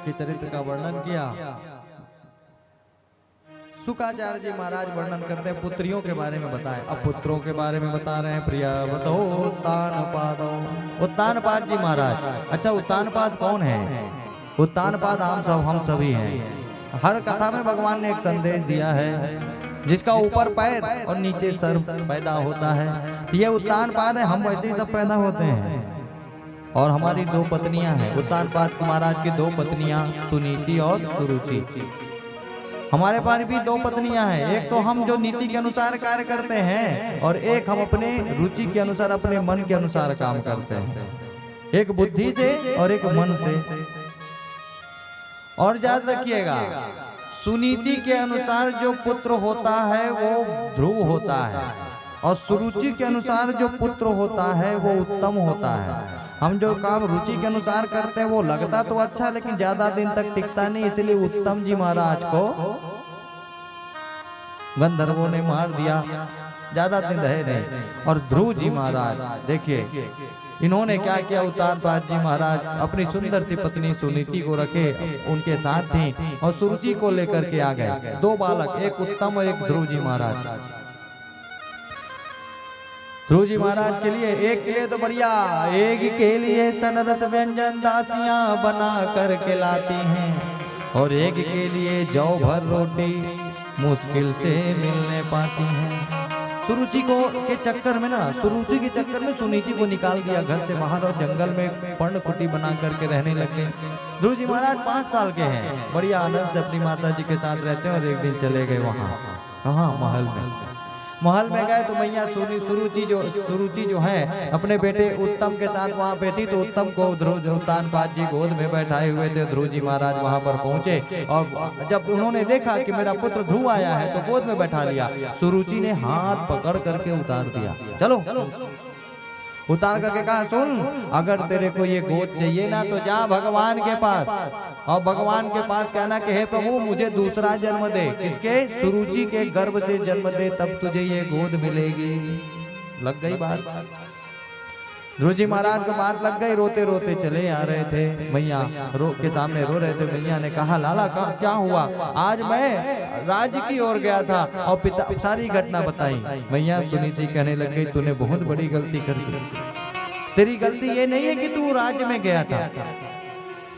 के चरित्र का वर्णन किया। शुकाचार्य जी महाराज वर्णन करते हैं, पुत्रियों के बारे में बताएं। अब पुत्रों के बारे में बता रहे हैं। प्रिया बतो उत्तानपादो, उत्तानपाद जी महाराज। अच्छा, उत्तानपाद कौन है? उत्तानपाद हम सभी हैं। हर कथा में भगवान ने एक संदेश दिया है, जिसका ऊपर पैर और नीचे सर पैदा होता है, ये उत्तानपाद है। हम वैसे ही सब पैदा होते हैं। और हमारी दो पत्नियां हैं। उत्तानपाद महाराज की दो पत्नियां सुनीति और सुरुचि। हमारे पास भी दो पत्नियां हैं। एक तो हम जो नीति के अनुसार कार्य करते हैं, और एक हम अपने रुचि के अनुसार, अपने मन के अनुसार काम करते हैं। एक बुद्धि से और एक मन से। और याद रखिएगा, सुनीति के अनुसार जो पुत्र होता है वो ध्रुव होता है, और सुरुचि के अनुसार जो पुत्र होता है वो उत्तम होता है। हम जो काम रुचि के अनुसार करते हैं वो लगता तो अच्छा, लेकिन ज्यादा दिन तक टिकता नहीं। इसलिए उत्तम जी महाराज को गंधर्वों ने मार दिया, ज्यादा दिन रहे नहीं। और ध्रुव जी महाराज देखिए, इन्होंने क्या किया। उत्तानपाद जी महाराज अपनी सुंदर सी पत्नी सुनीति को रखे, उनके साथ थी, और सुरुचि को लेकर के आ गए। दो बालक, एक उत्तम और एक ध्रुव जी महाराज। ध्रुव जी महाराज के लिए, एक के लिए तो बढ़िया, एक के लिए सनरस व्यंजन दासियां बना करके लाती हैं, और एक के लिए जौ भर रोटी मुश्किल से मिलने पाती हैं। सुरुचि को के चक्कर में ना, सुरुचि के चक्कर में सुनीति को निकाल दिया घर से बाहर, और जंगल में पर्ण कुटी बना करके रहने लगे। ध्रुव जी महाराज 5 साल के हैं, बढ़िया आनंद से अपनी माता जी के साथ रहते हैं। और एक दिन चले गए वहाँ, कहाँ? महल में गए तो मैया सुरुचि जो है अपने बेटे उत्तम के साथ वहाँ पे थी। तो उत्तम को उत्तानपाद जी गोद में बैठाए हुए थे। ध्रुव जी महाराज वहाँ पर पहुँचे, और जब उन्होंने देखा कि मेरा पुत्र ध्रुव आया है तो गोद में बैठा लिया। सुरुचि ने हाथ पकड़ करके उतार दिया। चलो उतार करके कहा, सुन, अगर तेरे को ये गोद चाहिए ना तो जा भगवान के पास, और भगवान के पास कहना कि हे प्रभु मुझे दूसरा जन्म दे। किसके? सुरुचि के गर्भ से जन्म दे, तब तुझे ये गोद मिलेगी। लग गई बात। ध्रुव जी महाराज को बात लग गई। रोते रोते चले आ रहे थे, मैया के सामने रो रहे थे। मैया ने कहा, लाला क्या हुआ? आज मैं राज्य की ओर गया था और पिता सारी घटना बताई। मैया सुनीति कहने लग गई, तूने बहुत बड़ी गलती कर दी। तेरी गलती ये नहीं है कि तू राज्य में गया था,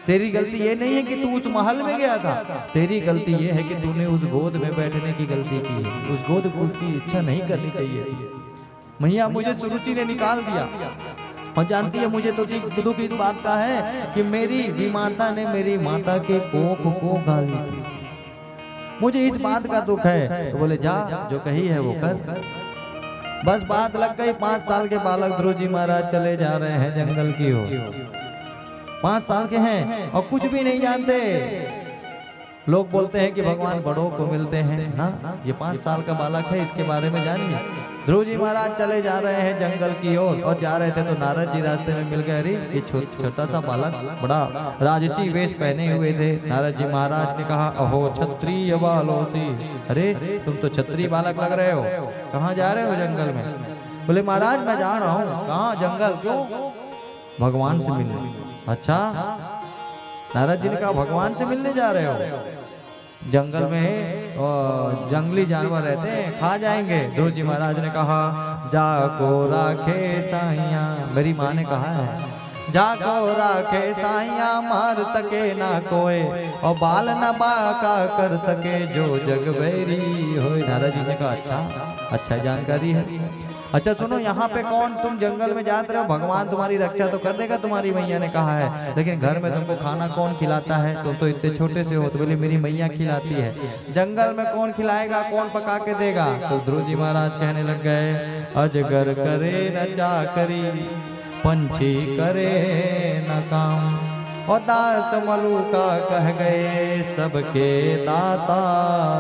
तेरी गलती ये नहीं है कि तू उस महल में गया था, तेरी गलती ये है कि तूने उस गोद में बैठने की गलती की है। उस गोद की इच्छा नहीं करनी चाहिए थी। मैया मुझे सुरुचि ने निकाल दिया, और जानती है मुझे तो दुख इस बात का है कि मेरी विमाता ने मेरी माता के कोख को गाली दी। मुझे इस बात का दुख है। तो बोले, जा जो कही है वो कर। बस बात लग गई। 5 साल के बालक ध्रुव जी महाराज चले जा रहे हैं जंगल की ओर। 5 साल के हैं और कुछ भी नहीं जानते। लोग बोलते हैं कि भगवान बड़ों को मिलते हैं ना, ये 5 साल का बालक है, इसके बारे में जानिए। ध्रुव जी महाराज चले जा रहे हैं जंगल की ओर, और जा रहे थे तो नारद जी रास्ते में मिल गए। अरे ये छोटा सा बालक बड़ा राजसी वेश पहने हुए थे। नारद जी महाराज ने कहा, अहो क्षत्रिय बालोसी, अरे तुम तो क्षत्रिय बालक लग रहे हो, कहाँ जा रहे हो जंगल में? बोले, महाराज मैं जा रहा हूँ। कहाँ? जंगल। क्यों? भगवान से मिलने। अच्छा, नारद जी ने कहा, भगवान से मिलने जा रहे हो? जंगल में जंगली जानवर रहते हैं, खा जाएंगे। ध्रुव जी महाराज ने कहा, जाको राखे साइया, मेरी माँ ने कहा है, जाको राखे साइया, मार सके ना कोई, और बाल न बाका कर सके जो जग बैरी हो। नारद जी ने कहा, अच्छा जानकारी है। अच्छा सुनो, यहाँ पे कौन? तुम जंगल में जाते रहो, भगवान तुम्हारी रक्षा तो कर देगा, तुम्हारी मैया ने कहा है, लेकिन घर में तुमको खाना कौन खिलाता है? तुम तो इतने छोटे से हो। तो बोले, मेरी मैया खिलाती है। जंगल में कौन खिलाएगा, कौन पका के देगा? तो ध्रुव जी महाराज कहने लग गए, अजगर करे न चाकरी, पंछी करे न काम, और दास मलूका कह गए सबके दाता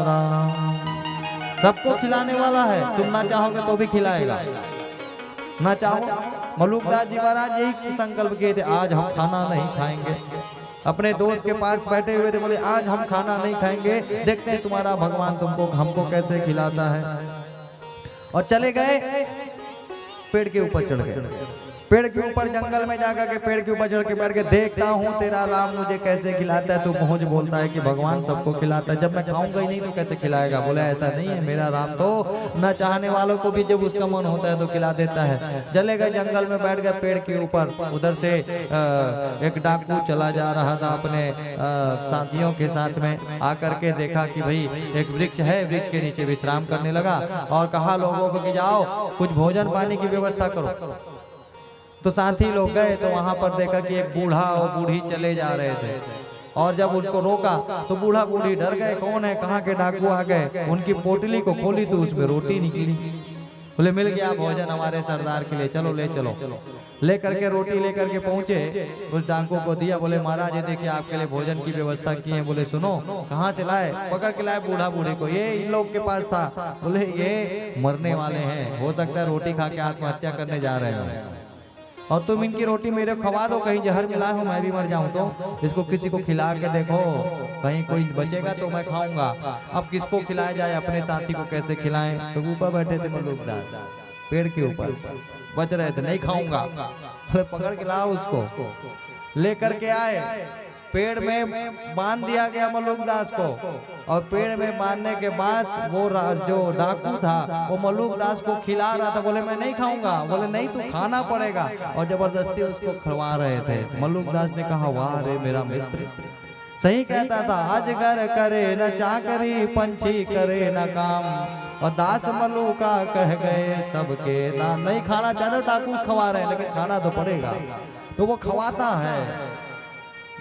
राम। सबको खिलाने वाला है, तुम ना चाहोगे तो भी खिलाएगा, ना चाहो। मलूकदास जी महाराज यही संकल्प किए थे, आज हम खाना नहीं खाएंगे। अपने दोस्त के पास बैठे हुए थे, बोले आज हम खाना नहीं खाएंगे, देखते हैं तुम्हारा भगवान तुमको हमको कैसे खिलाता है। और चले गए, पेड़ के ऊपर चढ़ गए। पेड़ के ऊपर जंगल में जाकर के पेड़ के ऊपर चढ़ के बैठ के देखता हूँ तेरा राम मुझे कैसे खिलाता है। तो पहुंच बोलता है कि भगवान सबको खिलाता है, जब मैं खाऊंगा ही नहीं तो कैसे खिलाएगा। बोले ऐसा नहीं है, मेरा राम तो न चाहने वालों को भी जब उसका मन होता है तो खिला देता है। चले गए जंगल में, बैठ गए पेड़ के ऊपर। उधर से एक डाकू चला जा रहा था अपने साथियों के साथ में। आकर के देखा कि भाई एक वृक्ष है, वृक्ष के नीचे विश्राम करने लगा और कहा लोगों को कि जाओ कुछ भोजन पानी की व्यवस्था करो। तो साथी लोग गए तो वहां पर देखा कि एक बूढ़ा और बूढ़ी चले जा रहे थे और जब उसको रोका तो बूढ़ा बूढ़ी डर गए, कौन है, कहाँ के डाकू आ गए। उनकी पोटली को खोली तो उसमें रोटी निकली। बोले मिल गया भोजन हमारे सरदार के लिए, चलो ले चलो। लेकर के रोटी लेकर के पहुंचे, उस डाकू को दिया। बोले महाराज ये देखिए आपके लिए भोजन की व्यवस्था की है। बोले सुनो कहाँ से लाए? पकड़ के लाए बूढ़ा बूढ़े को, ये इन लोग के पास था। बोले ये मरने वाले हैं, हो सकता है रोटी खा के आत्महत्या करने जा रहे हैं और तुम इनकी रोटी मेरे खवा दो, कहीं जहर मिला हो मैं भी मर जाऊं तो इसको किसी को खिला के देखो, कहीं कोई बचेगा तो मैं खाऊंगा। अब किसको खिलाया जाए, अपने साथी को कैसे खिलाएं? तो ऊपर बैठे थे मल्लुकदास, पेड़ के ऊपर बच रहे थे, नहीं खाऊंगा। पकड़ के लाओ उसको, लेकर के आए, पेड़ में बांध दिया गया मल्लुकदास को। और पेड़ में बांधने के बाद वो जो डाकू था वो मल्लुकदास को खिला रहा था। बोले मैं नहीं खाऊंगा। बोले नहीं तू खाना पड़ेगा, और जबरदस्ती उसको खिलवा रहे थे। मल्लुकदास ने कहा वाह रे मेरा मित्र, सही कहता था, अजगर करे न चाकरी, पंछी करे न काम, और दास मल्लुका कह गए सबके दाम। नहीं खाना चाहते डाकू खवा रहे हैं, लेकिन खाना तो पड़ेगा, तो वो खवाता है।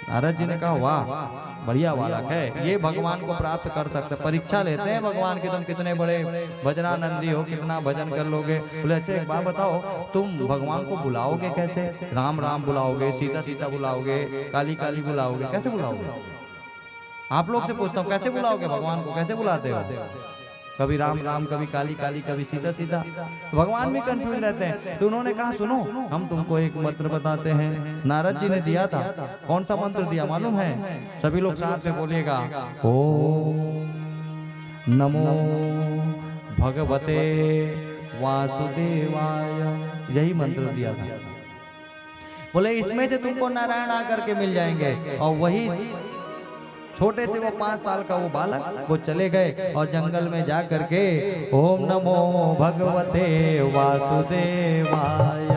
नारद जी ने कहा वाह बढ़िया बालक है, ये भगवान को प्राप्त कर सकते। परीक्षा लेते हैं भगवान की, तुम कितने बड़े भजनानंदी हो, कितना भजन कर लोगे। बोले अच्छा एक बात बताओ, तुम भगवान को बुलाओगे कैसे? राम राम बुलाओगे, सीता सीता बुलाओगे, काली काली बुलाओगे, कैसे बुलाओगे? आप लोग से पूछता हूँ कैसे बुलाओगे भगवान को, कैसे बुलाते हो? कभी राम राम, कभी काली काली, कभी सीता सीता। भगवान भी कंफ्यूज रहते हैं। तो उन्होंने कहा सुनो हम तुमको एक मंत्र बताते हैं। नारद जी ने दिया था। कौन सा मंत्र दिया मालूम है? सभी लोग साथ में बोलिएगा, ओम नमो भगवते वासुदेवाय। यही मंत्र दिया था। बोले इसमें से तुमको नारायण आकर के मिल जाएंगे। और वही छोटे से वो 5 साल का वो बालक वो चले गए और जंगल में जा करके ओम नमो भगवते वासुदेवाय